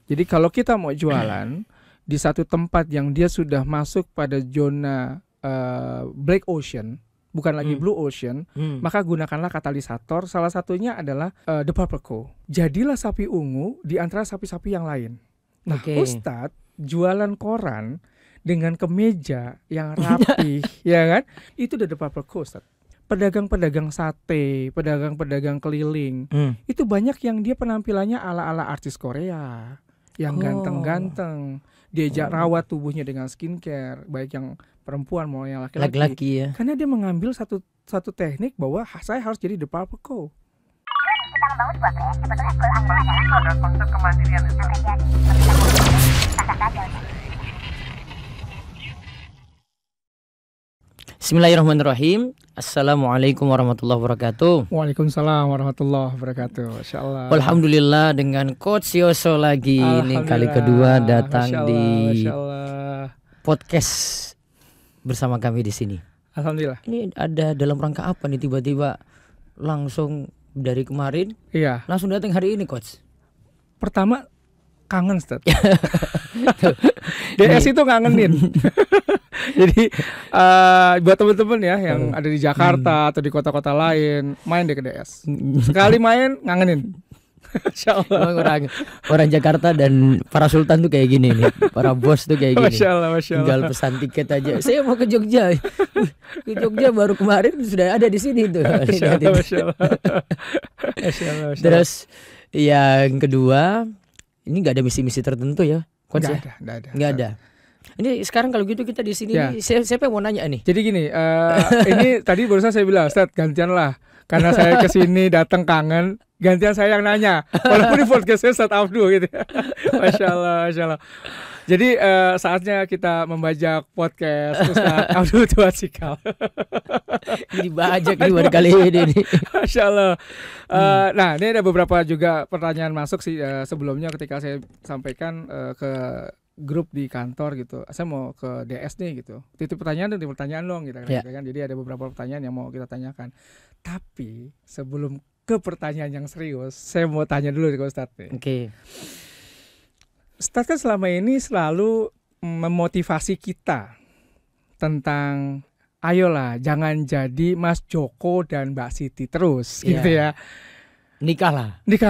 Jadi kalau kita mau jualan di satu tempat yang dia sudah masuk pada zona black ocean, bukan lagi blue ocean, maka gunakanlah katalisator. Salah satunya adalah the purple cow. Jadilah sapi ungu di antara sapi-sapi yang lain. Nah, Ustadz jualan koran dengan kemeja yang rapi, ya kan? Itu the purple cow, Ustadz. Pedagang-pedagang sate, pedagang-pedagang keliling, itu banyak yang dia penampilannya ala-ala artis Korea, yang ganteng-ganteng, diajak rawat tubuhnya dengan skincare, baik yang perempuan mau yang laki-laki ya. Karena dia mengambil satu teknik bahwa saya harus jadi the purple cow. Kita membangun sebuah brand sebetulnya goal adalah ada konsep kemandirian Bismillahirrahmanirrahim. Assalamualaikum warahmatullahi wabarakatuh. Waalaikumsalam warahmatullahi wabarakatuh. Insyaallah. Alhamdulillah dengan Coach Yoso lagi ini kali kedua datang di podcast bersama kami di sini. Alhamdulillah. Ini ada dalam rangka apa nih tiba-tiba langsung dari kemarin? Iya. Langsung datang hari ini, Coach. Pertama kangen, Ustaz. DS itu ngangenin. Jadi buat teman-teman ya yang ada di Jakarta atau di kota-kota lain, main deh ke DS. Sekali main ngangenin. Insyaallah. Orang Jakarta dan para sultan tuh kayak gini nih. Para bos tuh kayak gini. Masya Allah. Tinggal pesan tiket aja. Saya mau ke Jogja. Ke Jogja baru kemarin sudah ada di sini tuh. Masya Allah. Terus yang kedua, ini nggak ada misi-misi tertentu ya? Nggak ada. Ini sekarang kalau gitu kita di sini ya. Siapa yang mau nanya nih? Jadi gini, ini tadi barusan saya bilang, Ustaz, gantian lah. Karena saya kesini datang kangen, gantian saya yang nanya. Walaupun di podcastnya Ustaz Abdul gitu. Masya Allah. Jadi saatnya kita membajak podcast Ustaz Abdul Tuasikal. Dibajak di baru kali ini. Masya Allah. Nah, ini ada beberapa juga pertanyaan masuk sih sebelumnya ketika saya sampaikan ke grup di kantor gitu. Saya mau ke DS nih gitu. Titip pertanyaan dong gitu kan. Jadi ada beberapa pertanyaan yang mau kita tanyakan. Tapi sebelum ke pertanyaan yang serius, saya mau tanya dulu ke Ustadz nih. Oke. Ustadz kan selama ini selalu memotivasi kita tentang ayolah jangan jadi Mas Joko dan Mbak Siti terus gitu ya. Nikah lah gitu.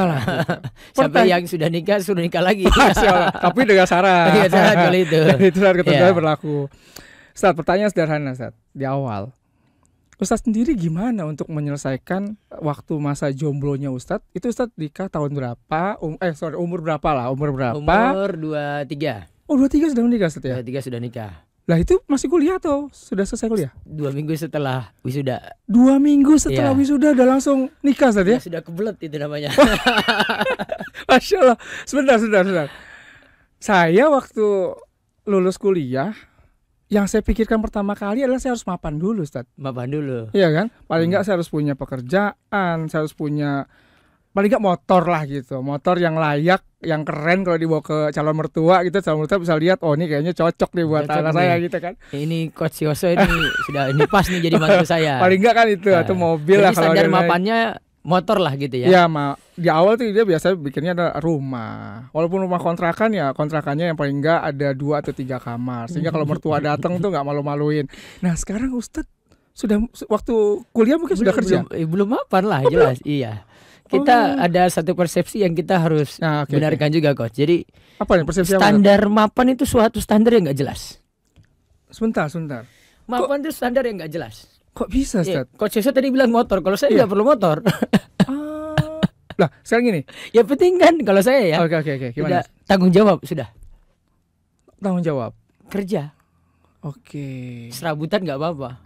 Sampai yang sudah nikah sudah nikah lagi. Tapi dengan syarat. Dengan syarat kalau itu. Itu syarat ketentuan berlaku. Ustadz, pertanyaan sederhana Ustadz di awal. Ustadz sendiri gimana untuk menyelesaikan waktu masa jomblonya Ustadz? Itu Ustadz nikah tahun berapa? Umur berapa lah? Umur 23. Oh, 23 sudah menikah Ustadz ya? 23 sudah nikah. Lah itu masih kuliah atau sudah selesai kuliah? 2 minggu setelah wisuda. 2 minggu setelah wisuda udah langsung nikah Ustadz ya? Sudah kebelet itu namanya. Masya Allah. Sebentar. Saya waktu lulus kuliah, yang saya pikirkan pertama kali adalah saya harus mapan dulu Ustadz. Mapan dulu. Iya kan? Paling enggak saya harus punya pekerjaan, saya harus punya paling enggak motor lah gitu. Motor yang layak, yang keren kalau dibawa ke calon mertua gitu. Calon mertua bisa lihat, oh ini kayaknya cocok nih buat anak saya gitu kan. Ini Coach Yoso ini sudah ini pas nih jadi mantu saya. Paling enggak kan itu atau mobil lah kalau standar mapannya motor lah gitu ya. Iya, di awal tuh dia biasa bikinnya ada rumah. Walaupun rumah kontrakan ya kontrakannya yang paling enggak ada 2 atau 3 kamar. Sehingga kalau mertua datang tuh enggak malu-maluin. Nah, sekarang Ustadz sudah waktu kuliah mungkin sudah kerja. Belum mapan lah jelas. Iya. Kita ada satu persepsi yang kita harus benarkan juga Coach. Jadi apa nih persepsi standar mapan itu suatu standar yang enggak jelas. Sebentar. Mapan itu standar yang enggak jelas. Kok bisa Ustaz? Coach Yoso tadi bilang motor, kalau saya nggak perlu motor. Lah sekarang gini. Ya penting kan kalau saya ya. Oke. Gimana? Tanggung jawab sudah. Tanggung jawab. Kerja. Oke. Serabutan nggak apa-apa.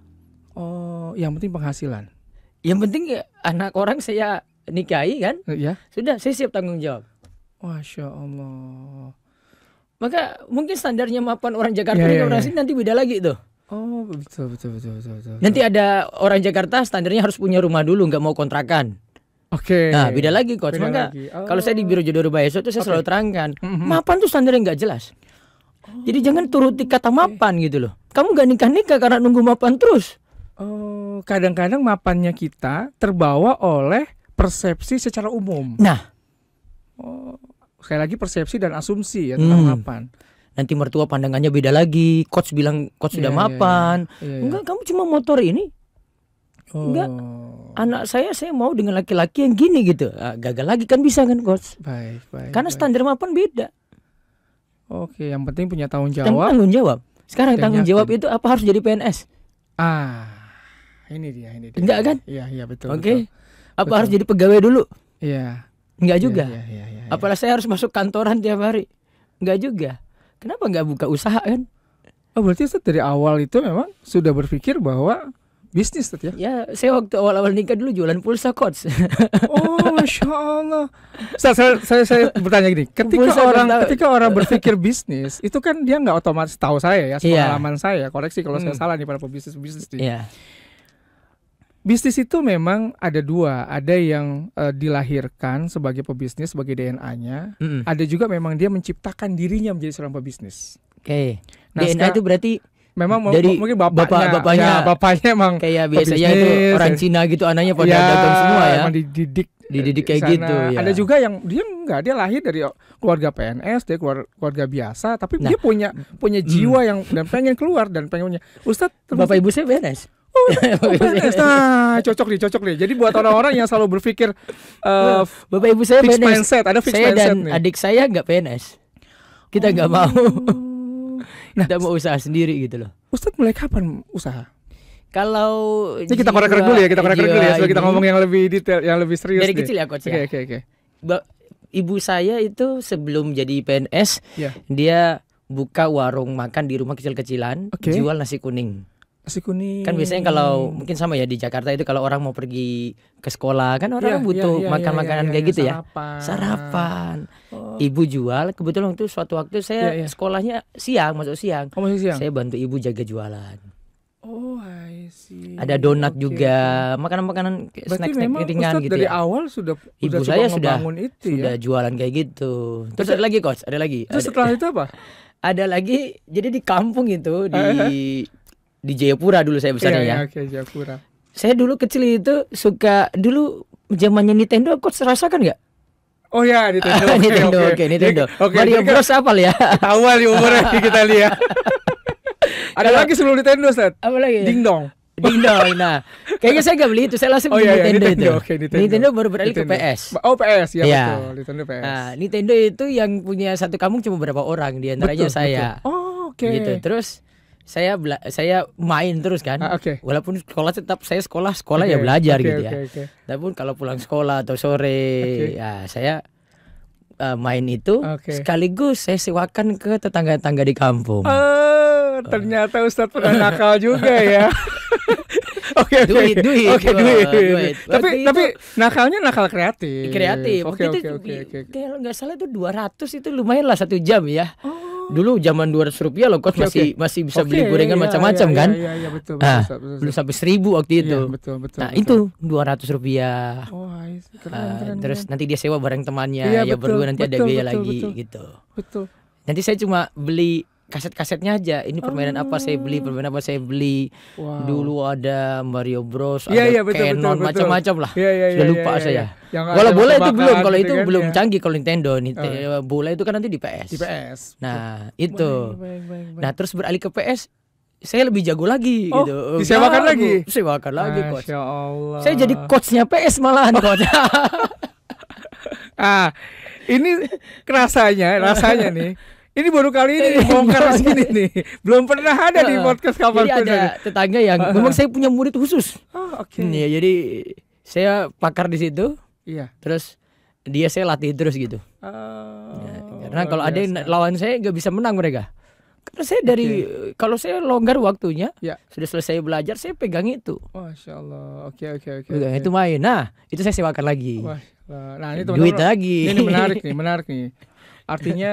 Oh, yang penting penghasilan. Yang penting ya, anak orang saya nikahi kan. Iya. Sudah, saya siap tanggung jawab. Masya Allah. Maka mungkin standarnya mapan orang Jakarta dan orang sini nanti beda lagi tuh. Oh betul. Nanti ada orang Jakarta standarnya harus punya rumah dulu, nggak mau kontrakan. Oke. Nah beda lagi Coach. Maka kalau saya di Biro Jodoh Rubayeso itu saya selalu terangkan, mapan tuh standarnya nggak jelas. Jadi jangan turuti kata mapan gitu loh. Kamu nggak nikah karena nunggu mapan terus. Oh, kadang-kadang mapannya kita terbawa oleh persepsi secara umum. Nah, sekali lagi persepsi dan asumsi ya tentang mapan. Nanti mertua pandangannya beda lagi. Coach bilang coach sudah mapan. Enggak, kamu cuma motor ini. Enggak. Anak saya mau dengan laki-laki yang gini gitu. Gagal lagi kan bisa kan coach? Baik. Karena standar mapan beda. Oke, yang penting punya tanggung jawab. Tanggung jawab. Sekarang tanggung jawab itu apa harus jadi PNS? Ini dia. Enggak kan? Iya betul. Oke. Apa harus jadi pegawai dulu? Iya. Enggak juga. Iya. Apalagi saya harus masuk kantoran tiap hari. Enggak juga. Kenapa enggak buka usaha kan? Oh, berarti Ustaz dari awal itu memang sudah berpikir bahwa bisnis Ustaz ya? Ya, saya waktu awal-awal nikah dulu jualan pulsa coach. Oh, Masya Allah. Ustaz, saya bertanya gini, ketika orang berpikir bisnis, itu kan dia nggak otomatis, tahu saya ya, pengalaman saya, koreksi kalau saya salah nih para pebisnis nih. Iya. Bisnis itu memang ada dua, ada yang dilahirkan sebagai pebisnis, sebagai DNA-nya, ada juga memang dia menciptakan dirinya menjadi seorang pebisnis. Oke. Nah, DNA itu berarti memang dari mungkin bapaknya emang kayak biasanya itu orang Cina gitu, anaknya pada dagang semua ya. Emang dididik kayak gitu ya. Ada juga yang dia lahir dari keluarga PNS, dia keluarga biasa, tapi dia punya jiwa yang dan pengen keluar dan pengennya. Ustaz, bapak ibu saya PNS. PNS. Nah, cocok nih. Jadi buat orang-orang yang selalu berpikir bapak ibu saya fixed PNS. mindset, ada fixed saya mindset dan nih. adik saya nggak PNS. Kita nggak mau. Kita mau usaha sendiri gitu loh. Ustaz mulai kapan usaha? Kalau ini kita korek dulu ya, supaya kita ngomong yang lebih detail, yang lebih serius. Dari kecil ya coach ya. Oke. Ibu saya itu sebelum jadi PNS, dia buka warung makan di rumah kecil-kecilan, jual nasi kuning. Nasi kuning. Kan biasanya kalau mungkin sama ya di Jakarta itu kalau orang mau pergi ke sekolah kan orang butuh makan makanan kayak gitu ya. Sarapan. Ibu jual, kebetulan itu suatu waktu saya sekolahnya masuk siang. Saya bantu ibu jaga jualan. Oh, I see. Ada donat juga, makanan-makanan snack ringan gitu dari ya. awal sudah ibu saya sudah jualan kayak gitu. Terus ada lagi coach, ada lagi. Terus setelah itu apa? Ada lagi, jadi di kampung itu di Jayapura dulu saya besarnya ya. Oke, Jayapura. Saya dulu kecil itu suka dulu zamannya Nintendo, coach rasakan nggak? Oh ya, Nintendo. Nintendo. Mario Bros apal ya? Awal di umurnya kita lihat. Ada lagi sebelum Nintendo, Ustaz. Apa lagi? Ding dong. Nah, kayaknya saya nggak beli itu, saya langsung beli Nintendo itu. Nintendo baru beralih ke PS. Oh, PS ya, betul. Nintendo PS. Nah, Nintendo itu yang punya satu kampung cuma berapa orang, di antaranya saya. Oh, oke. Gitu. Terus saya main terus kan. Walaupun sekolah tetap saya sekolah ya belajar gitu ya. Tapi kalau pulang sekolah atau sore ya saya main itu sekaligus saya sewakan ke tetangga-tetangga di kampung. Ternyata Ustadz pernah nakal juga ya. Duit. Tapi nakalnya nakal kreatif. Oke. Kalau nggak salah itu 200 itu lumayan lah 1 jam ya. Dulu zaman 200 rupiah loh, coach masih bisa beli gorengan macam-macam kan. Iya, betul. Belum sampai 1000 waktu itu. Betul. Nah itu 200 rupiah. Keren. Terus nanti dia sewa bareng temannya, ya berdua nanti ada biaya lagi gitu. Betul. Nanti saya cuma beli kaset-kasetnya aja. Ini permainan apa saya beli, Wow. Dulu ada Mario Bros, ada Canon, macam-macam lah. Sudah lupa saya. Kalau bola itu belum, kalau itu belum canggih kalau Nintendo. Bola itu kan nanti di PS. Nah, itu. Baik. Nah, terus beralih ke PS, saya lebih jago lagi gitu. Disewakan lagi. Disewakan lagi, coach. Masya Allah. Saya jadi coachnya PS malahan, coach. Ini rasanya nih. Ini baru kali ini dibongkar di sini nih. Belum pernah ada di podcast kapan. Jadi ada tetangga yang memang saya punya murid khusus. Ya, jadi saya pakar di situ. Iya. Terus dia saya latih terus gitu. Karena kalau ada yang lawan saya nggak bisa menang mereka. Karena saya kalau saya longgar waktunya, sudah selesai belajar saya pegang itu. Masya Allah. Oke. Itu main. Nah, itu saya sewakan lagi. Nah, ini duit lagi. Ini menarik nih. Artinya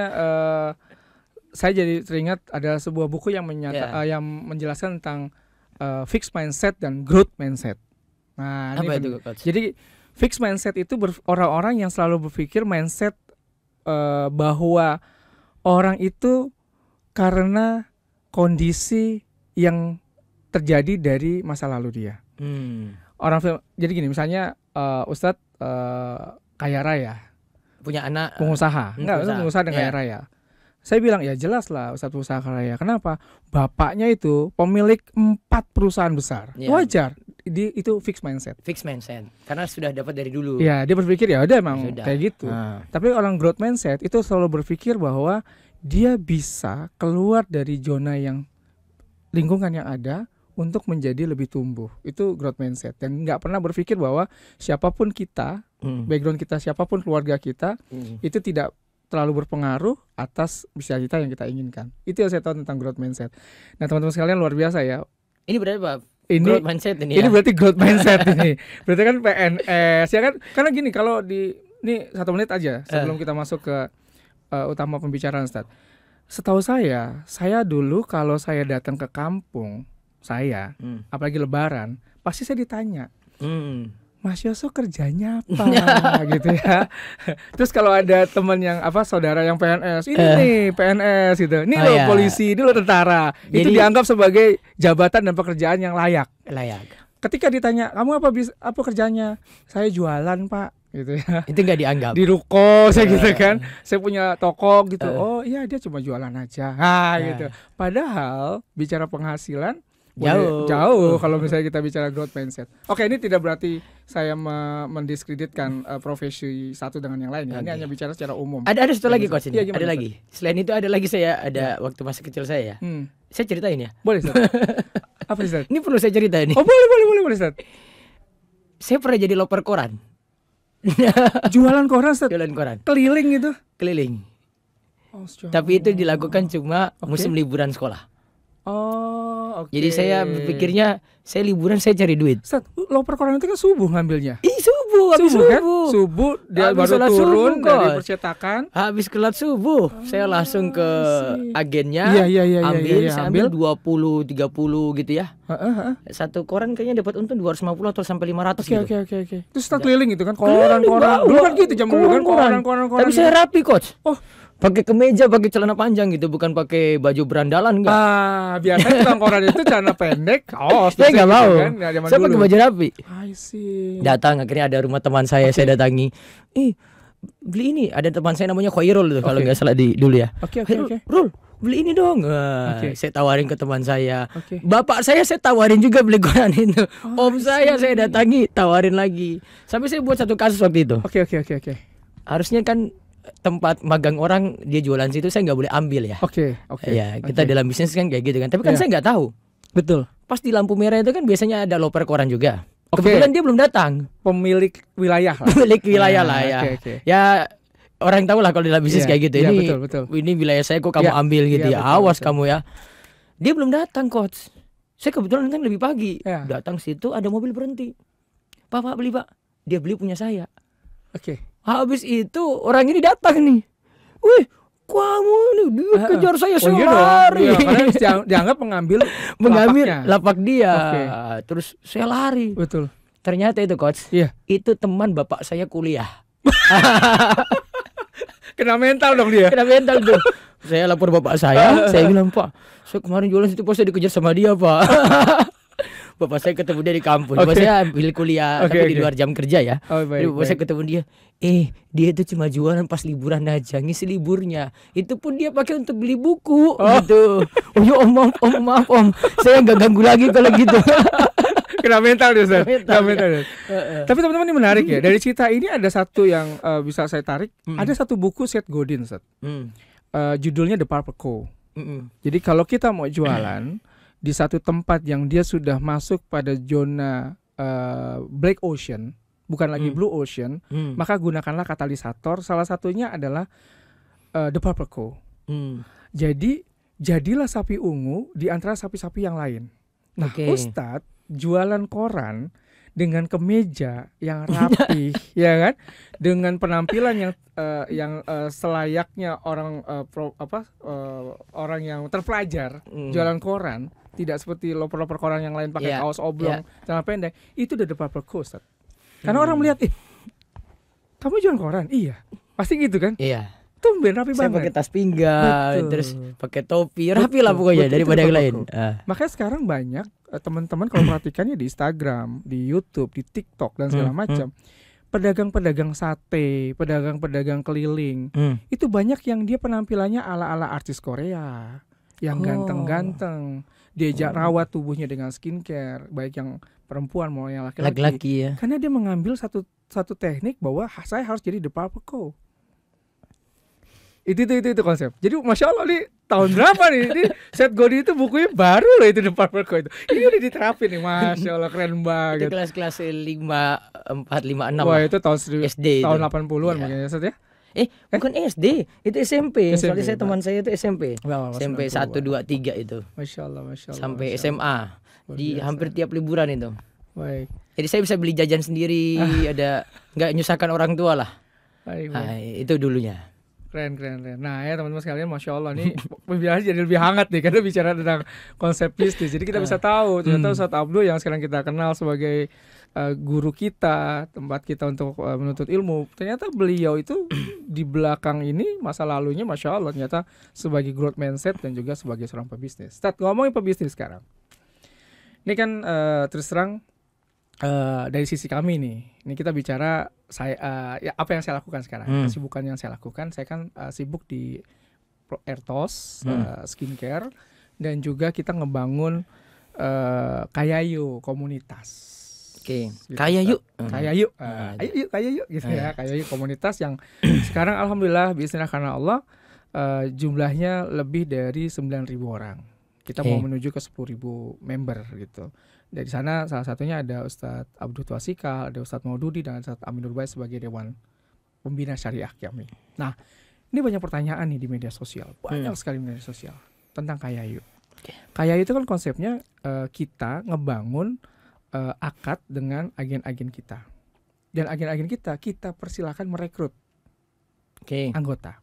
saya jadi teringat ada sebuah buku yang yang menjelaskan tentang fixed mindset dan growth mindset. Nah, apa itu, Coach? Jadi fixed mindset itu orang-orang yang selalu berpikir mindset bahwa orang itu karena kondisi yang terjadi dari masa lalu dia. Jadi gini, misalnya Ustadz kaya raya. punya anak pengusaha. Pengusaha dengan kaya raya. Saya bilang ya jelas lah Ustadz pengusaha kaya raya. Kenapa? Bapaknya itu pemilik 4 perusahaan besar. Wajar. Itu fixed mindset. Karena sudah dapat dari dulu. Ya, dia berpikir ya udah emang kayak gitu. Tapi orang growth mindset itu selalu berpikir bahwa dia bisa keluar dari zona yang lingkungan yang ada untuk menjadi lebih tumbuh. Itu growth mindset. Dan nggak pernah berpikir bahwa siapapun kita, background kita, siapapun keluarga kita, itu tidak terlalu berpengaruh atas cita-cita yang kita inginkan. Itu yang saya tahu tentang growth mindset. Nah teman-teman sekalian luar biasa ya. Ini berarti Pak? Growth mindset ini ya? Ini berarti growth mindset ini. Berarti kan PNS ya kan? Karena gini kalau ini 1 menit aja sebelum kita masuk ke utama pembicaraan Ustaz. Setahu saya dulu kalau saya datang ke kampung saya, apalagi lebaran, pasti saya ditanya, Mas Yoso kerjanya apa gitu ya. Terus kalau ada teman yang saudara yang PNS, ini nih PNS gitu. Ini loh polisi, ini loh tentara. Jadi, itu dianggap sebagai jabatan dan pekerjaan yang layak. Ketika ditanya, "Kamu apa kerjanya?" "Saya jualan, Pak." Gitu ya. Itu enggak dianggap. Di ruko saya gitu kan. Saya punya toko gitu. Oh, iya dia cuma jualan aja. Gitu. Padahal bicara penghasilan jauh kalau misalnya kita bicara growth mindset. Oke, ini tidak berarti saya mendiskreditkan profesi satu dengan yang lain. Ini hanya bicara secara umum. Ada satu lagi Coach ini. Ada lagi. Selain itu ada lagi waktu masa kecil saya ya. Saya ceritain ya. Boleh Ustaz. Apa Ustaz? Ini perlu saya cerita ini. Oh, boleh Ustaz. Saya pernah jadi loper koran. Jualan koran Ustaz. Jualan koran. Keliling itu. Keliling. Tapi itu dilakukan cuma musim liburan sekolah. Jadi saya berpikirnya saya liburan saya cari duit. Ustaz, loper koran itu kan subuh ngambilnya. Habis subuh. Kan? Subuh dia baru turun dari percetakan. Habis kelat subuh, saya langsung ke agennya. Saya ambil 20, 30 gitu ya. Satu koran kayaknya dapat untung 250 atau sampai 500 gitu. Oke. Terus kita keliling itu kan koran-koran. Dulu kan gitu jam dulu kan koran. Tapi saya rapi Coach. Pakai kemeja, pakai celana panjang gitu, bukan pakai baju berandalan enggak. Biasanya tukang koran itu celana pendek. Saya enggak mau. Kan? Saya pakai baju rapi. I see. Datang akhirnya ada rumah teman saya datangi. Beli ini, ada teman saya namanya Khairul tuh kalau enggak salah dulu ya. Oke. Rul, beli ini dong. Saya tawarin ke teman saya. Bapak saya tawarin juga beli koran itu. Om saya datangi, tawarin lagi. Sampai saya buat satu kasus waktu itu. Oke. Harusnya kan tempat magang orang dia jualan situ saya nggak boleh ambil ya. Oke. Ya kita dalam bisnis kan kayak gitu kan. Tapi kan saya nggak tahu. Betul. Pas di lampu merah itu kan biasanya ada loper koran juga. Kebetulan dia belum datang. Pemilik wilayah lah. Pemilik wilayah lah ya. Ya orang tahu lah kalau di dalam bisnis kayak gitu. Ini betul. Ini wilayah saya kok kamu ambil gitu ya. Awas kamu ya. Dia belum datang Coach. Saya kebetulan kan lebih pagi. Datang situ ada mobil berhenti. Pak beli Pak. Dia beli punya saya. Habis itu orang ini datang nih. Wih, kamu nih dia kejar saya lari. Karena dianggap mengambil lapak dia. Terus saya lari. Betul. Ternyata itu Coach. Itu teman bapak saya kuliah. Kena mental dong dia. Kena mental tuh. Saya lapor bapak saya bilang, "Pak, saya kemarin jualan situ pas saya dikejar sama dia, Pak." Bapak saya ketemu dia di kampus. Bapak saya ambil kuliah tapi di luar jam kerja ya. Bapak saya ketemu dia. Dia itu cuma jualan pas liburan aja, ngisi liburnya. Itu pun dia pakai untuk beli buku gitu. Oh ya maaf om. Saya nggak ganggu lagi kalau gitu. Kena mental dia, Ustaz. Tapi teman-teman ini menarik ya. Dari cerita ini ada satu yang bisa saya tarik. Ada satu buku Seth Godin, Ustaz. Judulnya The Purple Co. Jadi kalau kita mau jualan di satu tempat yang dia sudah masuk pada zona black ocean, bukan lagi blue ocean, maka gunakanlah katalisator. Salah satunya adalah The Purple Co. Jadi jadilah sapi ungu di antara sapi-sapi yang lain. Nah, Ustadz jualan koran dengan kemeja yang rapi, ya kan, dengan penampilan yang selayaknya orang orang yang terpelajar jualan koran. Tidak seperti loper-loper koran yang lain pakai kaos oblong, celana pendek. Itu udah The Purple Co. Karena orang melihat, kamu jualan koran? Iya. Pasti gitu kan? Iya. Tumben rapi saya banget. Saya pakai tas pinggang, terus pakai topi, rapi lah pokoknya daripada yang lain. Makanya sekarang banyak teman-teman kalau perhatikannya di Instagram, di YouTube, di TikTok dan segala macam. pedagang-pedagang sate, pedagang-pedagang keliling, itu banyak yang dia penampilannya ala-ala artis Korea, yang ganteng-ganteng, diajak rawat tubuhnya dengan skincare, baik yang perempuan maupun yang laki-laki. Ya. Karena dia mengambil satu teknik bahwa saya harus jadi The Purple Cow. Itu konsep. Jadi masya Allah nih tahun berapa nih? Ini Seth Godin itu bukunya baru loh itu The Purple Cow itu. Ini udah diterapin nih, masya Allah keren banget. Itu kelas 5, 4, 5, 6. Wah itu tahun SD tahun itu. 80-an mungkin ya Seth ya. Bukan SD, itu SMP. Soalnya teman saya itu SMP. SMP 1, 2, 3 itu. Masya Allah. Sampai Masya SMA. Di hampir tiap liburan itu. Baik. Jadi saya bisa beli jajan sendiri, ada nggak nyusahkan orang tua lah. Nah, itu dulunya. Keren. Nah ya teman-teman sekalian, masya Allah nih pembicaraan jadi lebih hangat nih karena bicara tentang konsep bisnis. Jadi kita bisa tahu ternyata Ustadz Abdul yang sekarang kita kenal sebagai guru kita, tempat kita untuk menuntut ilmu. Ternyata beliau itu di belakang ini masa lalunya masya Allah ternyata sebagai growth mindset dan juga sebagai seorang pebisnis. Ustadz, ngomongin pebisnis sekarang. Ini kan terus terang dari sisi kami nih, ini kita bicara ya apa yang saya lakukan sekarang, kesibukan yang saya lakukan. Saya kan sibuk di Ertos skincare dan juga kita ngebangun Kayayu komunitas. Oke. Gitu, Kayayu. Kayayu gitu ya. Kayayu komunitas yang sekarang alhamdulillah bismillah karena Allah jumlahnya lebih dari 9.000 orang. Kita mau menuju ke 10.000 member gitu. Dari sana salah satunya ada Ustadz Abdul Twasikal, ada Ustadz Maududi, dan Ustadz Amin Nurbay sebagai Dewan Pembina Syariah kami. Nah, ini banyak pertanyaan nih di media sosial. Banyak sekali media sosial tentang Kayayu. Kayayu itu kan konsepnya kita ngebangun akad dengan agen-agen kita. Dan agen-agen kita persilakan merekrut anggota.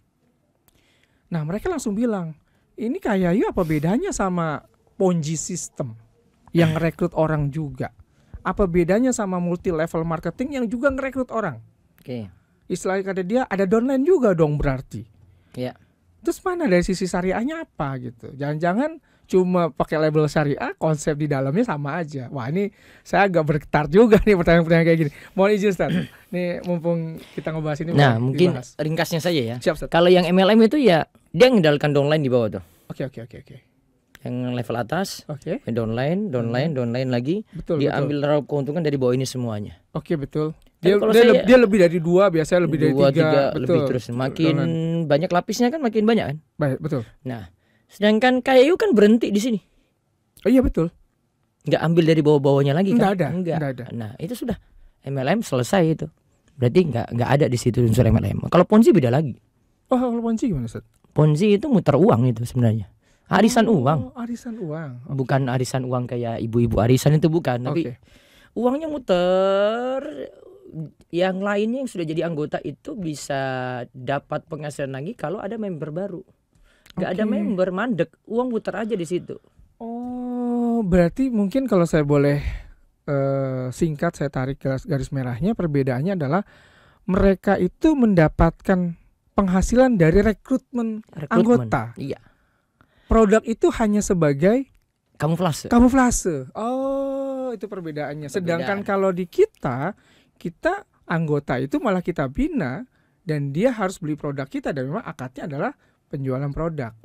Nah, mereka langsung bilang, ini Kayayu apa bedanya sama Ponzi system yang ngerekrut orang juga? Apa bedanya sama multi level marketing yang juga ngerekrut orang? Istilahnya kata dia ada downline juga dong berarti. Terus mana dari sisi syariahnya apa gitu? Jangan-jangan cuma pakai label syariah, konsep di dalamnya sama aja. Wah ini saya agak bergetar juga nih pertanyaan-pertanyaan kayak gini. Mohon izin Ustaz. Nih mumpung kita ngebahas ini. Nah mungkin dibahas. Ringkasnya saja ya. Siap, kalau yang MLM itu ya dia ngendalikan downline di bawah tuh. Oke. Yang level atas, downline lagi, diambil raup keuntungan dari bawah ini semuanya. Oke betul. Dia lebih dari 2, biasanya lebih dari 3, lebih terus. Makin banyak lapisnya kan makin banyak kan. Baik, betul. Nah, sedangkan Kayayu kan berhenti di sini. Oh iya betul. Nggak ambil dari bawah-bawahnya lagi kan? Nggak ada. Nah itu sudah MLM selesai itu. Berarti nggak ada di situ unsur MLM. Kalau Ponzi beda lagi. Oh kalau Ponzi gimana Ustaz? Ponzi itu muter uang itu sebenarnya. Arisan uang. Arisan uang. Bukan arisan uang kayak ibu-ibu arisan itu bukan. Tapi uangnya muter. Yang lainnya yang sudah jadi anggota itu bisa dapat penghasilan lagi kalau ada member baru. Gak ada member, mandek, uang muter aja di situ. Oh, berarti mungkin kalau saya boleh singkat saya tarik garis merahnya, perbedaannya adalah mereka itu mendapatkan penghasilan dari rekrutmen anggota. Iya. Produk itu hanya sebagai kamuflase. Oh, itu perbedaannya. Sedangkan kalau di kita anggota itu malah kita bina dan dia harus beli produk kita dan memang akadnya adalah penjualan produk.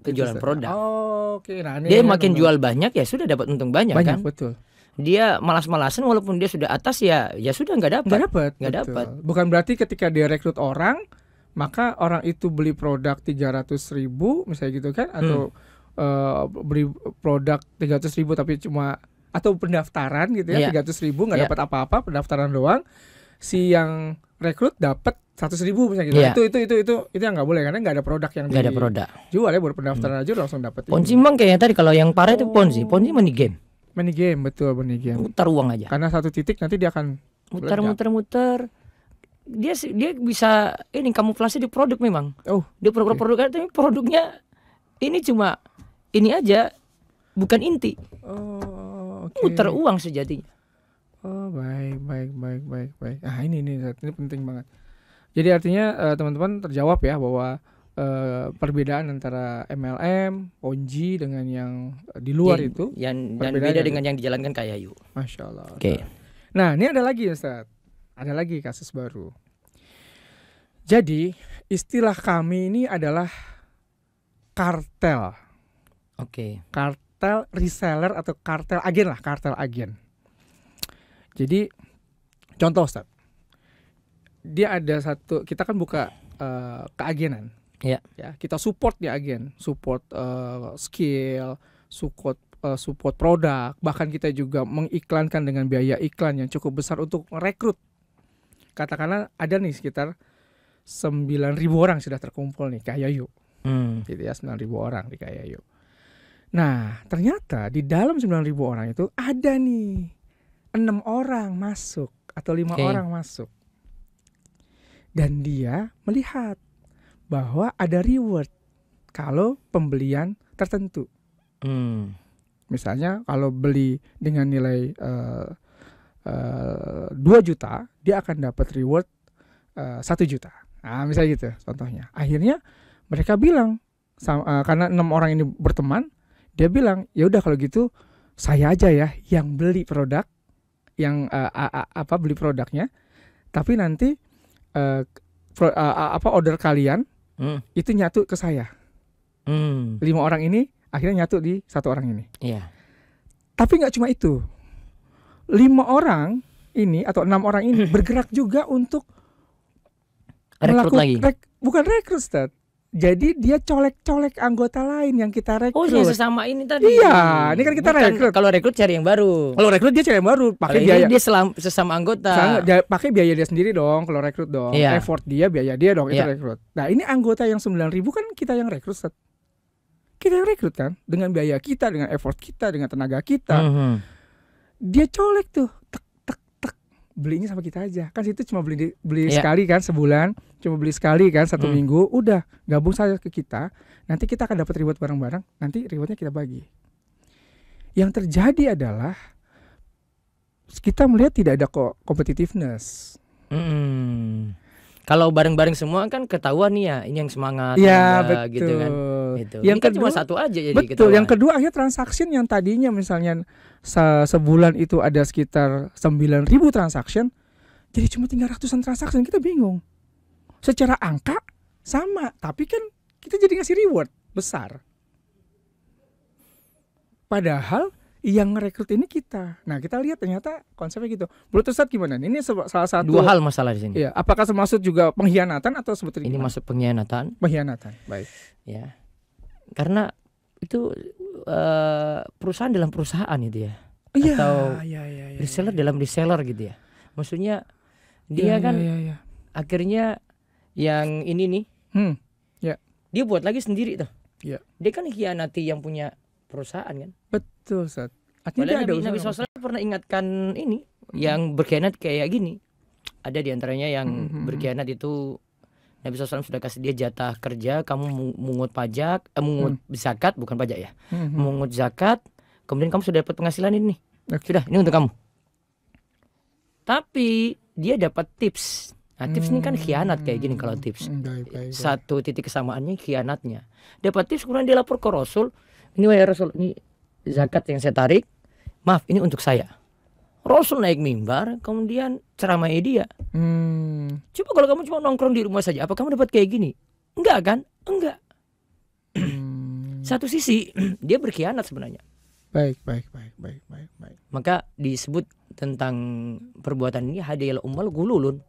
Oke. Nah, dia makin jual banyak ya sudah dapat untung banyak kan? Betul. Dia malas-malasan walaupun dia sudah atas ya sudah nggak dapat. Bukan berarti ketika dia rekrut orang maka orang itu beli produk 300.000 misalnya gitu kan, atau beli produk 300.000 tapi cuma atau pendaftaran gitu ya 300.000 nggak dapat apa-apa, pendaftaran doang. Si yang rekrut dapat 100.000 misalnya gitu. Itu yang nggak boleh karena nggak ada produk yang nggak ada produk. Jual ya, baru pendaftaran aja langsung dapat. Ponzi memang kayaknya tadi kalau yang parah itu Ponzi money game. Betul, money game. Muter uang aja. Karena satu titik nanti dia akan muter. Dia bisa ini kamuflase di produk memang. Dia produk tapi produknya ini cuma ini aja, bukan inti. Muter uang sejatinya. Baik. Ini penting banget. Jadi artinya teman-teman terjawab ya bahwa perbedaan antara MLM, Ponzi dengan yang di luar itu yang beda dengan yang dijalankan Kayayu. Masya Allah. Oke. Nah ini ada lagi Ustaz. ada lagi kasus baru. Jadi istilah kami ini adalah kartel. Oke. Kartel reseller atau kartel agen lah, kartel agen. Jadi contoh Ustaz, dia ada satu, kita kan buka keagenan. Ya. Ya, kita support di agen, support skill, support produk, bahkan kita juga mengiklankan dengan biaya iklan yang cukup besar untuk merekrut. Katakanlah ada nih sekitar 9.000 orang sudah terkumpul nih Kayayu. Gitu ya, 9.000 orang di Kayayu. Nah, ternyata di dalam 9.000 orang itu ada nih 6 orang masuk atau 5 orang masuk. Dan dia melihat bahwa ada reward kalau pembelian tertentu. Misalnya kalau beli dengan nilai 2 juta, dia akan dapat reward 1 juta. Nah, misalnya gitu contohnya. Akhirnya mereka bilang, karena 6 orang ini berteman, dia bilang, ya udah kalau gitu saya aja ya yang beli produk, yang beli produknya, tapi nanti order kalian itu nyatu ke saya. 5 orang ini akhirnya nyatu di 1 orang ini. Iya. Tapi nggak cuma itu, 5 orang ini atau 6 orang ini bergerak juga untuk rekrut lagi. Bukan rekrut, Ustaz. Jadi dia colek-colek anggota lain yang kita rekrut. Oh, yang sesama ini tadi. Iya, ini kan kita rekrut. Kalau rekrut cari yang baru. Kalau rekrut dia cari yang baru, pakai biaya. Dia sesama anggota. Pakai biaya dia sendiri dong kalau rekrut dong. Iya. Effort dia, biaya dia dong, itu rekrut. Nah, ini anggota yang 9.000 kan kita yang rekrut, Ustaz. Kita yang rekrut kan, dengan biaya kita, dengan effort kita, dengan tenaga kita. Dia colek tuh, tek, belinya sama kita aja. Kan situ cuma beli sekali kan sebulan, cuma beli sekali kan 1 minggu, udah gabung saja ke kita. Nanti kita akan dapat reward bareng-bareng, nanti rewardnya kita bagi. Yang terjadi adalah kita melihat tidak ada competitiveness. Kalau bareng-bareng semua kan ketahuan nih ya, ini yang semangat, betul. Gitu kan. Itu. Yang ini kan kedua, cuma satu aja jadi betul. ketahuan. Yang kedua, akhirnya transaction yang tadinya misalnya sebulan itu ada sekitar 9.000 transaction, jadi cuma 300-an transaction. Kita bingung. Secara angka sama, tapi kan kita jadi ngasih reward besar. Padahal yang ngerekrut ini kita. Nah, kita lihat ternyata konsepnya gitu. Menurut Ustaz gimana? Ini salah satu 2 hal masalah di sini. Iya, apakah termasuk juga pengkhianatan atau sebetulnya ini gimana? masuk pengkhianatan? Pengkhianatan. Baik. Ya. Karena itu perusahaan dalam perusahaan itu ya. Iya, atau iya. reseller dalam reseller gitu ya. Maksudnya dia akhirnya yang ini nih. Dia buat lagi sendiri tuh. Iya. Dia kan khianati yang punya perusahaan kan. Betul, Ustaz. Nabi SAW pernah ingatkan ini yang berkhianat kayak gini. Ada di antaranya yang berkhianat itu Nabi SAW sudah kasih dia jatah kerja, kamu mungut pajak, mungut zakat, bukan pajak ya. Mungut zakat, kemudian kamu sudah dapat penghasilan ini. Sudah, ini untuk kamu. Tapi dia dapat tips. Nah, tips ini kan khianat kayak gini kalau tips. Satu titik kesamaannya khianatnya. Dapat tips kemudian dia lapor ke Rasul. Ini wahai Rasul, ini zakat yang saya tarik. Maaf, ini untuk saya. Rasul naik mimbar, kemudian ceramai dia. Coba kalau kamu cuma nongkrong di rumah saja, apa kamu dapat kayak gini? Enggak kan? Enggak. Satu sisi dia berkhianat sebenarnya. Baik. Maka disebut tentang perbuatan ini hadiyal ummal gululun.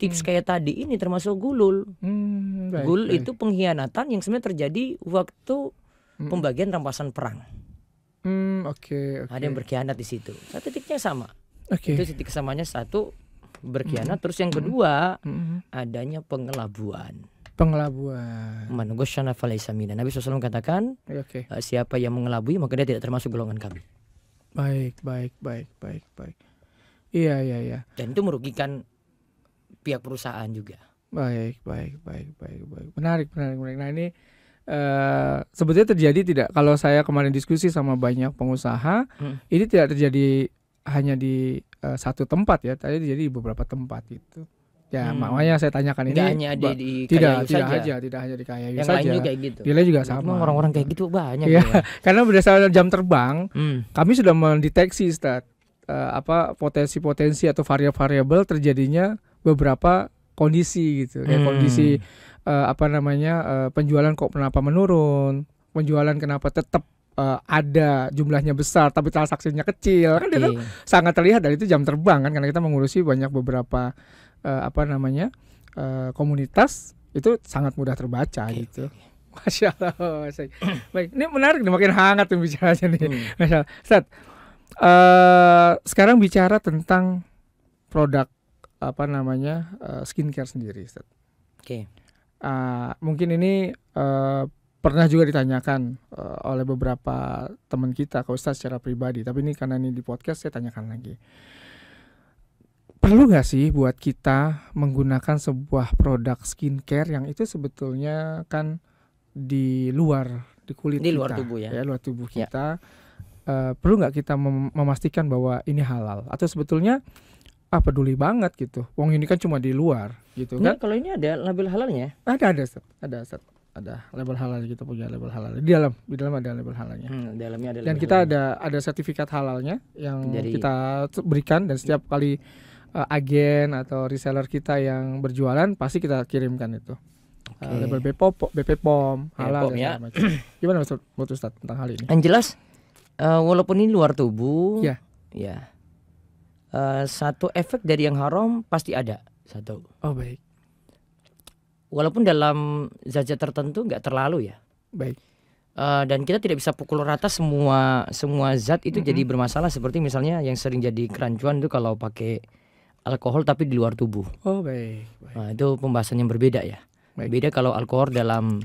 Tips kayak tadi ini termasuk gulul. Gulul itu pengkhianatan yang sebenarnya terjadi waktu pembagian rampasan perang. Oke. Ada yang berkhianat di situ. Satu titiknya sama. Itu titik kesamanya, satu berkhianat, terus yang kedua adanya pengelabuan. Man ghasyana falaysa minna. Nabi SAW katakan, siapa yang mengelabui maka dia tidak termasuk golongan kami. Baik. Iya. Dan itu merugikan pihak perusahaan juga. Baik. Menarik. Nah, ini sebetulnya terjadi tidak, kalau saya kemarin diskusi sama banyak pengusaha, ini tidak terjadi hanya di satu tempat ya, tapi terjadi di beberapa tempat gitu. Ya, makanya saya tanyakan tidak ini. Hanya ada di Kayayu saja. Tidak hanya di Kayayu yang saja. Yang lain juga kayak gitu. Di lain juga sama. Orang-orang kayak gitu banyak. Ya. Karena berdasarkan jam terbang, kami sudah mendeteksi, Ustaz, potensi-potensi atau variabel terjadinya beberapa kondisi gitu. Kayak kondisi penjualan kok kenapa menurun, penjualan kenapa tetap ada jumlahnya besar tapi transaksinya kecil, kan itu sangat terlihat dari itu jam terbang kan, karena kita mengurusi banyak beberapa komunitas, itu sangat mudah terbaca gitu. Masya Allah. Baik, ini menarik nih, makin hangat tuh bicaranya nih. Masya Allah. Ustaz, sekarang bicara tentang produk skincare sendiri, Ustaz. Mungkin ini pernah juga ditanyakan oleh beberapa teman kita ke Ustaz secara pribadi, tapi ini karena ini di podcast saya tanyakan lagi. Perlu nggak sih buat kita menggunakan sebuah produk skincare yang itu sebetulnya kan di luar, di kulit di kita, luar tubuh ya, luar tubuh kita, perlu nggak kita memastikan bahwa ini halal, atau sebetulnya peduli banget gitu, wong ini kan cuma di luar gitu kan? Kalau ini ada label halalnya? Ada label halal, kita punya label halal di dalam ada label halalnya. Dalamnya ada. Dan kita ada sertifikat halalnya yang kita berikan, dan setiap kali agen atau reseller kita yang berjualan pasti kita kirimkan itu. Label BPOM halal dan segala macam. Gimana menurut Ustaz tentang hal ini? Yang jelas walaupun ini luar tubuh, satu efek dari yang haram pasti ada satu. Oh baik. Walaupun dalam zat-zat tertentu nggak terlalu ya. Baik. Dan kita tidak bisa pukul rata semua zat itu jadi bermasalah, seperti misalnya yang sering jadi kerancuan itu kalau pakai alkohol tapi di luar tubuh. Oh baik. Nah, itu pembahasan yang berbeda ya. Beda kalau alkohol dalam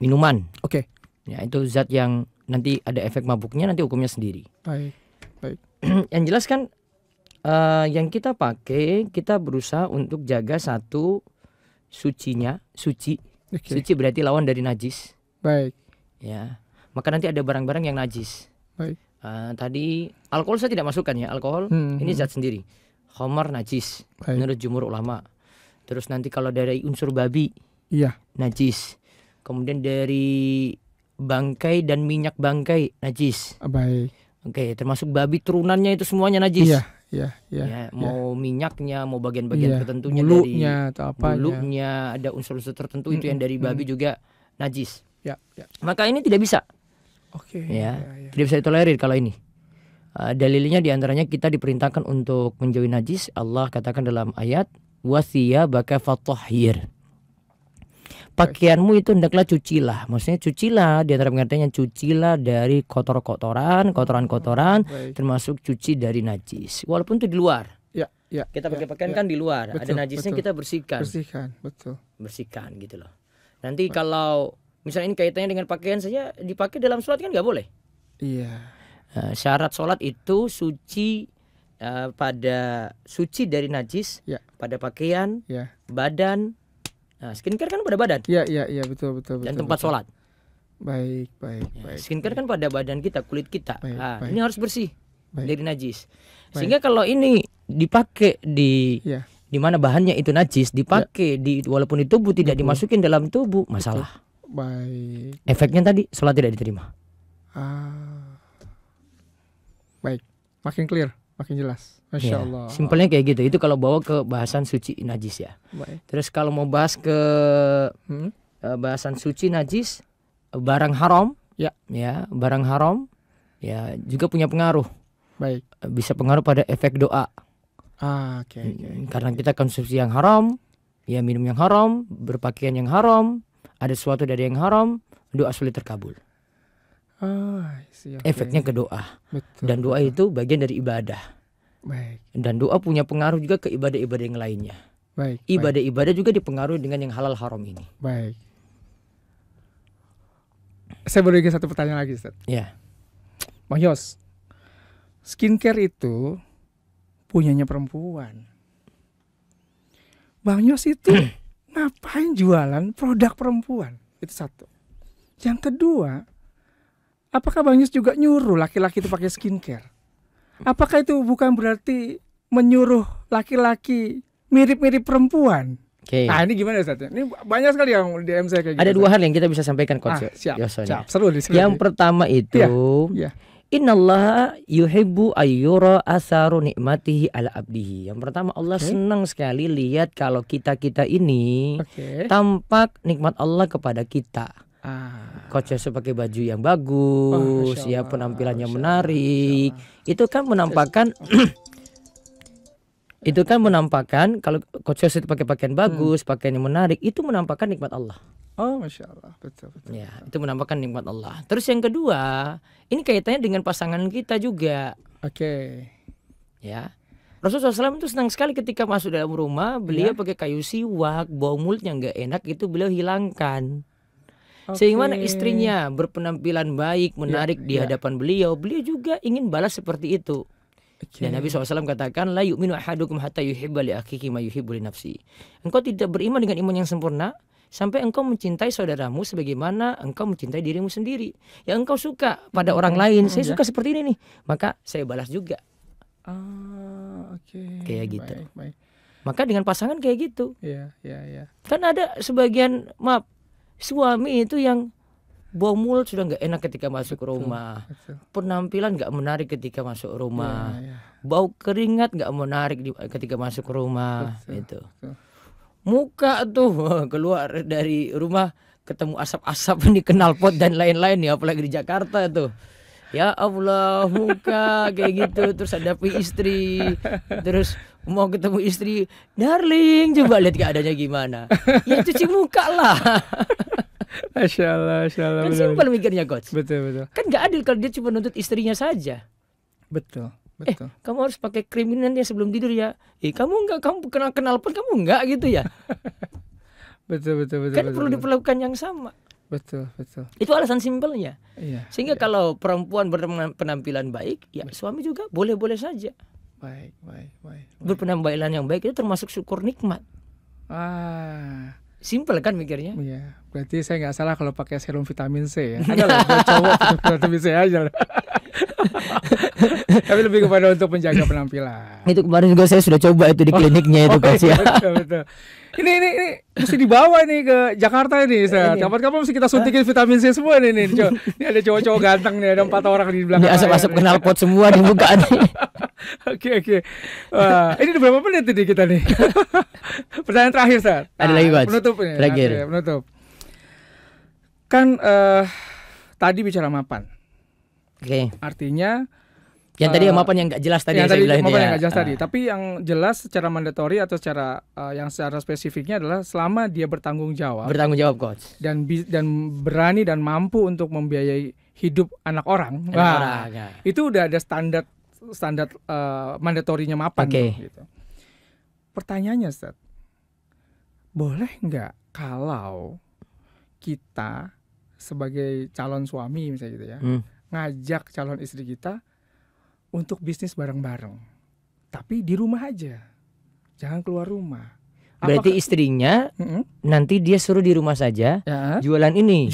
minuman. Oke. Ya, itu zat yang nanti ada efek mabuknya, nanti hukumnya sendiri. Baik. Yang jelas kan yang kita pakai, kita berusaha untuk jaga satu suci. Suci berarti lawan dari najis. Baik. Ya. Maka nanti ada barang-barang yang najis. Baik. Tadi alkohol saya tidak masukkan ya, alkohol ini zat sendiri. Khamar najis menurut jumhur ulama. Terus nanti kalau dari unsur babi, najis. Kemudian dari bangkai dan minyak bangkai, najis. Baik. Oke, termasuk babi turunannya itu semuanya najis. Iya. Mau minyaknya, mau bagian-bagian tertentunya, bulunya, dari atau apanya. bulunya, ada unsur-unsur tertentu itu yang dari babi juga najis. Ya. Maka ini tidak bisa. Oke. Tidak bisa ditolerir kalau ini. Dalilnya diantaranya kita diperintahkan untuk menjauhi najis. Allah katakan dalam ayat, wasiyabaka fatahhir. Pakaianmu itu hendaklah cucilah. Maksudnya cucilah, di antara pengertiannya cucilah dari kotoran-kotoran, termasuk cuci dari najis. Walaupun itu di luar. Kita pakai pakaian kan di luar. Ada najisnya, kita bersihkan. Bersihkan gitu loh. Nanti kalau misalnya ini kaitannya dengan pakaian saja, dipakai dalam sholat kan nggak boleh. Iya. Syarat sholat itu suci suci dari najis, pada pakaian, badan. Nah, skincare kan pada badan. Iya, betul. Dan tempat sholat. Baik. Skincare kan pada badan kita, kulit kita. Baik. Ini harus bersih dari najis. Sehingga kalau ini dipakai di mana bahannya itu najis, dipakai walaupun di tubuh tidak dimasukin dalam tubuh, masalah. Baik. Efeknya tadi sholat tidak diterima. Baik, makin clear, makin jelas. Masya Allah. Simpelnya kayak gitu. Itu kalau bawa ke bahasan suci najis ya. Baik. Terus kalau mau bahas ke bahasan suci najis, barang haram, barang haram, juga punya pengaruh. Baik. Bisa pengaruh pada efek doa. Karena kita konsumsi yang haram, minum yang haram, berpakaian yang haram, ada sesuatu dari yang haram, doa sulit terkabul. Efeknya ke doa. Betul, dan doa itu bagian dari ibadah. Baik. Dan doa punya pengaruh juga ke ibadah-ibadah yang lainnya. Baik. Ibadah-ibadah juga dipengaruhi dengan yang halal haram ini. Baik. Saya baru ingin satu pertanyaan lagi, Ustaz. Ya. Bang Yos, skincare itu punyanya perempuan. Bang Yos itu ngapain jualan produk perempuan? Itu satu. Yang kedua, apakah Bang Yus juga nyuruh laki-laki itu pakai skincare? Apakah itu bukan berarti menyuruh laki-laki mirip-mirip perempuan? Nah ini gimana Ustaz? Ini banyak sekali yang DM saya kayak gitu. Ada dua hal yang kita bisa sampaikan Coach. Siap. Seru nih. Yang pertama itu Innallaha yuhibbu ayyura atharu nikmatihi ala abdihi. Yang pertama, Allah senang sekali lihat kalau kita ini tampak nikmat Allah kepada kita. Coach Yosef pakai baju yang bagus, ya penampilannya menarik. Itu kan menampakkan itu kan menampakkan kalau Coach Yosef pakai pakaian bagus, pakaian yang menarik, itu menampakkan nikmat Allah. Oh, Masya Allah, betul. Ya, itu menampakkan nikmat Allah. Terus yang kedua, ini kaitannya dengan pasangan kita juga. Ya, Rasulullah SAW itu senang sekali ketika masuk dalam rumah, beliau pakai kayu siwak, bau mulutnya nggak enak itu beliau hilangkan. Sehingga istrinya berpenampilan baik, menarik di hadapan beliau, beliau juga ingin balas seperti itu. Dan Nabi SAW katakan, la yu'minu ahadukum hatta yuhibba li akhihi ma yuhibbu li nafsi. Engkau tidak beriman dengan iman yang sempurna sampai engkau mencintai saudaramu sebagaimana engkau mencintai dirimu sendiri. Yang engkau suka pada orang lain, saya suka seperti ini nih, maka saya balas juga. Kayak gitu. Baik. Maka dengan pasangan kayak gitu. Kan ada sebagian, maaf, suami itu yang bau mulut sudah nggak enak ketika masuk rumah, penampilan nggak menarik ketika masuk rumah, bau keringat nggak menarik ketika masuk rumah, itu. Muka tuh keluar dari rumah ketemu asap-asap di knalpot dan lain-lain ya, apalagi di Jakarta tuh. Ya Allah, muka kayak gitu, terus hadapi istri, terus mau ketemu istri, darling, coba lihat keadaannya gimana. Ya cuci muka lah. Masya Allah. Kan simpel mikirnya, Coach. Betul. Kan nggak adil kalau dia cuma nuntut istrinya saja. Betul. Kamu harus pakai krim ini nanti sebelum tidur ya. Kamu kenal pun kamu enggak gitu ya. Betul. Kan perlu diperlakukan yang sama. Betul. Itu alasan simpelnya. Sehingga kalau perempuan berpenampilan baik, ya suami juga boleh-boleh saja. Baik. Berpenampilan yang baik itu termasuk syukur nikmat. Simpel kan mikirnya? Iya. Berarti saya nggak salah kalau pakai serum vitamin C ya. Ada loh buat cowok vitamin C aja. Tapi lebih kepada untuk menjaga penampilan. Itu kemarin juga saya sudah coba itu di kliniknya itu, Coach ya. Betul. Ini mesti dibawa nih ke Jakarta ini, kapan-kapan mesti kita suntikin vitamin C semua nih. Ini ada cowok-cowok ganteng nih, ada 4 orang di belakang. Ini asap-asap knalpot semua di muka nih. Oke. Wah, ini udah berapa menit ini kita nih? Pertanyaan terakhir, Ustaz. Ada lagi, Coach. Penutup ini. Terakhir. Penutup. Kan tadi bicara mapan. Artinya yang tadi yang mapan yang nggak jelas tadi. Yang tadi mapan yang nggak jelas tadi. Tapi yang jelas secara mandatori atau secara yang secara spesifiknya adalah selama dia bertanggung jawab. Bertanggung jawab, Coach. Dan berani dan mampu untuk membiayai hidup anak orang. Itu udah ada standar mandatorinya mapan. Gitu. Pertanyaannya, Ustaz, boleh nggak kalau kita sebagai calon suami misalnya gitu ya, ngajak calon istri kita untuk bisnis bareng-bareng, tapi di rumah aja, jangan keluar rumah. Berarti istrinya nanti dia suruh di rumah saja, jualan ini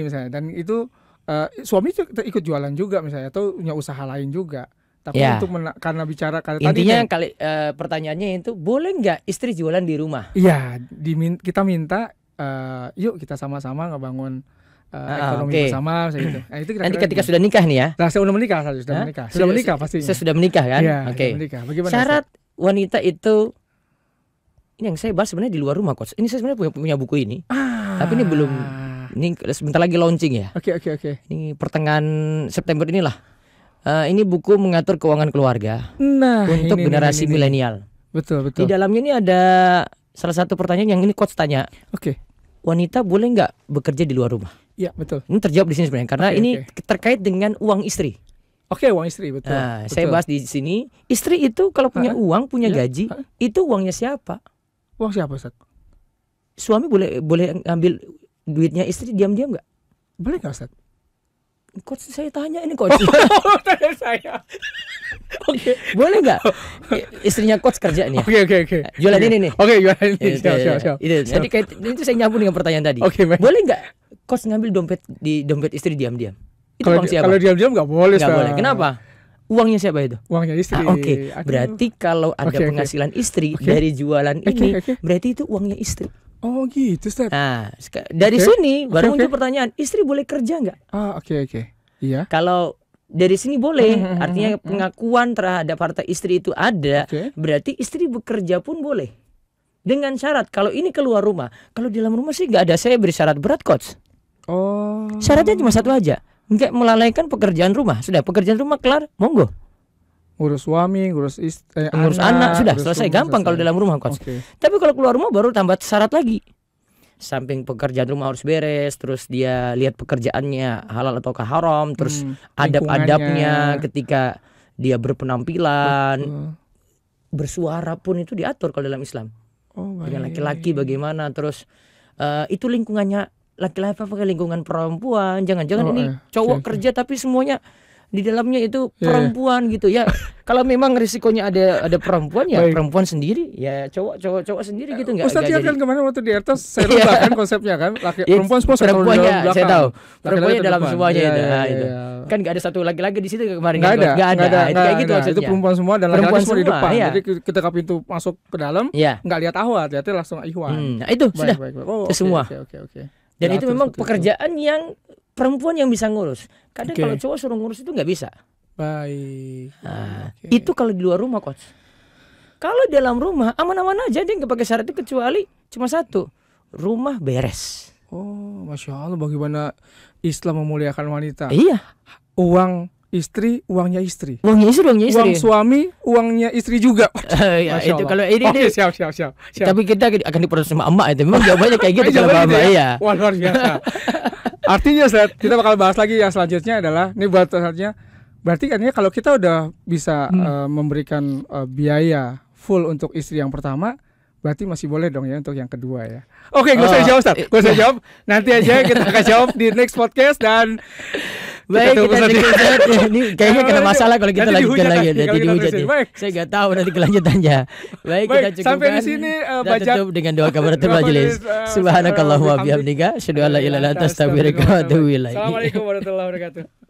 misalnya, dan itu suami ikut jualan juga misalnya, atau punya usaha lain juga. Tapi untuk karena bicara intinya pertanyaannya itu boleh nggak istri jualan di rumah? Iya, kita minta yuk kita sama-sama ngebangun ekonomi bersama gitu. Nah, itu nanti ketika sudah nikah nih ya. Saya sudah menikah pastinya. Saya sudah menikah kan? Oke. Bagaimana syarat wanita itu, ini yang saya bahas sebenarnya di luar rumah, Coach. Ini saya sebenarnya punya buku ini. Tapi ini belum, ini sebentar lagi launching ya. Oke. Ini pertengahan September inilah. Ini buku mengatur keuangan keluarga untuk generasi milenial. Betul. Di dalamnya ini ada salah satu pertanyaan yang ini Coach tanya. Wanita boleh nggak bekerja di luar rumah? Iya, betul. Ini terjawab di sini sebenarnya karena ini terkait dengan uang istri. Uang istri, betul. Nah, saya bahas di sini, istri itu kalau punya uang, punya gaji, itu uangnya siapa? Uang siapa, Ustaz? Suami boleh ngambil duitnya istri diam-diam nggak? Boleh nggak, Ustaz? Coach, saya tanya ini, Coach. Tanya saya. Boleh nggak istrinya Coach kerja nih? Oke. Jualan ini nih. Jualan ini. Siap. Jadi itu saya nyambung dengan pertanyaan tadi. Boleh nggak Coach ngambil dompet istri diam-diam? Itu uang siapa? Kalau diam-diam nggak boleh. Nggak boleh. Kenapa? Uangnya siapa itu? Uangnya istri. Berarti kalau ada penghasilan istri dari jualan ini, berarti itu uangnya istri. Oh gitu, Ustaz. Nah, dari sini baru muncul pertanyaan, istri boleh kerja nggak? Oke. Iya. Kalau dari sini boleh. Artinya pengakuan terhadap harta istri itu ada. Berarti istri bekerja pun boleh. Dengan syarat kalau ini keluar rumah. Kalau di dalam rumah sih nggak ada saya beri syarat berat, Coach. Syaratnya cuma satu aja. Nggak melalaikan pekerjaan rumah. Sudah pekerjaan rumah kelar, monggo. Ngurus suami, ngurus anak, sudah selesai. Gampang kalau dalam rumah, Coach. Tapi kalau keluar rumah baru tambah syarat lagi. Samping pekerjaan rumah harus beres, terus dia lihat pekerjaannya halal ataukah haram, terus adab-adabnya ketika dia berpenampilan, bersuara pun itu diatur kalau dalam Islam. Dengan laki-laki bagaimana, terus itu lingkungannya laki-laki pakai lingkungan perempuan, jangan-jangan ini cowok kerja tapi semuanya di dalamnya itu perempuan gitu ya. Kalau memang risikonya ada perempuan ya perempuan sendiri, ya cowok sendiri gitu nggak. Ustaz kan kemarin waktu di atas saya rubah kan konsepnya kan, perempuan semua perempuannya saya tahu. Perempuannya dalam semuanya itu. Kan nggak ada satu laki-laki di situ kemarin. Nggak ada. Itu kayak gitu maksudnya. Itu perempuan semua dan laki-laki semua di depan. Jadi ketika pintu masuk ke dalam nggak lihat ahwat, lihatnya langsung ihwan. Nah itu sudah. Itu semua. Dan itu memang pekerjaan yang perempuan yang bisa ngurus. Kadang kalau cowok suruh ngurus itu nggak bisa. Itu kalau di luar rumah, Coach. Kalau di dalam rumah aman-aman aja, dia nggak pakai syarat itu kecuali cuma satu, rumah beres. Masya Allah, bagaimana Islam memuliakan wanita. Iya. Uang istri, uangnya istri. Uang suami, uangnya istri juga. Ya, itu kalau ini siap. Tapi kita akan diproses sama emak itu. Memang jawabannya kayak gitu kalau emak. Iya. Wah, luar biasa. Artinya kita bakal bahas lagi yang selanjutnya adalah ini buat selanjutnya. Berarti artinya kalau kita udah bisa memberikan biaya full untuk istri yang pertama, berarti masih boleh dong ya untuk yang kedua ya. Oke, gue saya jawab, Ustaz. Gue saya jawab. Nanti aja kita akan jawab di next podcast dan baik, kita ini kayaknya kena masalah kalau kita lanjutkan lagi. Jadi dihujat. Saya nggak tahu nanti kelanjutannya. Baik, kita cukupkan. Sampai di sini tutup dengan doa kafaratul majelis. Subhanakallahumma bihamdika, asyhadu an la ilaha illa anta, astaghfiruka wa atubu ilaik. Assalamualaikum warahmatullahi wabarakatuh.